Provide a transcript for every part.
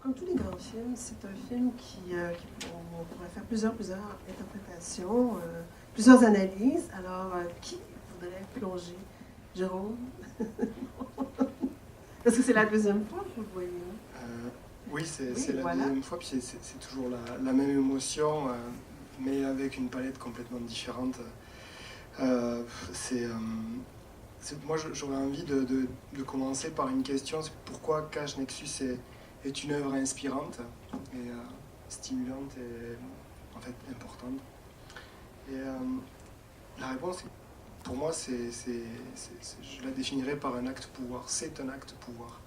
comme tous les grands films, c'est un film on pourrait faire plusieurs interprétations, plusieurs analyses. Alors, qui voudrait plonger? Jérôme? Parce que c'est la deuxième fois que vous le voyez. Oui, c'est Oui, la voilà. deuxième fois, puis c'est toujours la même émotion, mais avec une palette complètement différente. Euh, c'est, euh, Moi, j'aurais envie de commencer par une question, c'est pourquoi Cache Nexus est une œuvre inspirante et stimulante et en fait importante. Et la réponse, pour moi, je la définirais par un acte pouvoir. C'est un acte pouvoir.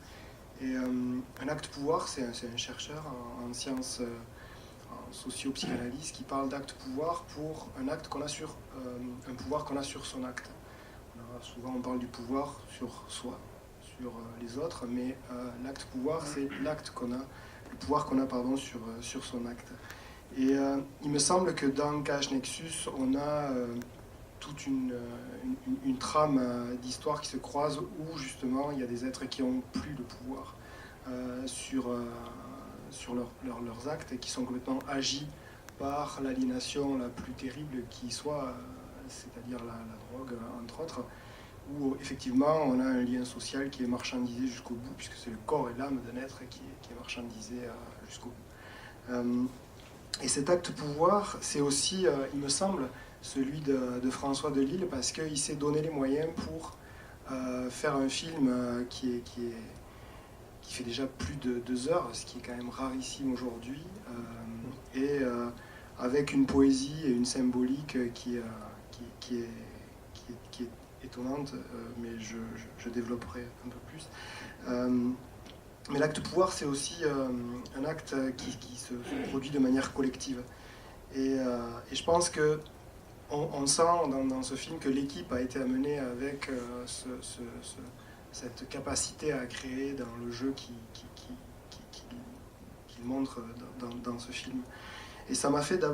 Et un acte pouvoir, c'est un chercheur en sciences, en socio-psychanalyse, qui parle d'acte pouvoir pour un acte qu'on a sur, un pouvoir qu'on a sur son acte. Souvent, on parle du pouvoir sur soi, sur les autres, mais l'acte pouvoir, c'est l'acte qu'on a, le pouvoir qu'on a, pardon, sur son acte. Et il me semble que dans Cache Nexus, on a toute une trame d'histoire qui se croise où justement il y a des êtres qui ont plus de pouvoir sur leurs actes et qui sont complètement agis par l'aliénation la plus terrible qui soit, c'est-à-dire la drogue entre autres, où effectivement on a un lien social qui est marchandisé jusqu'au bout, puisque c'est le corps et l'âme d'un être qui est marchandisé jusqu'au bout. Et cet acte pouvoir, c'est aussi, il me semble, celui de François Delisle, parce qu'il s'est donné les moyens pour faire un film qui fait déjà plus de 2 heures, ce qui est quand même rarissime aujourd'hui, et avec une poésie et une symbolique qui est étonnante, mais je développerai un peu plus. Mais l'acte pouvoir, c'est aussi un acte qui se produit de manière collective. Et je pense que on sent dans ce film que l'équipe a été amenée avec cette capacité à créer dans le jeu qu'il montre dans ce film. Et ça m'a fait d'abord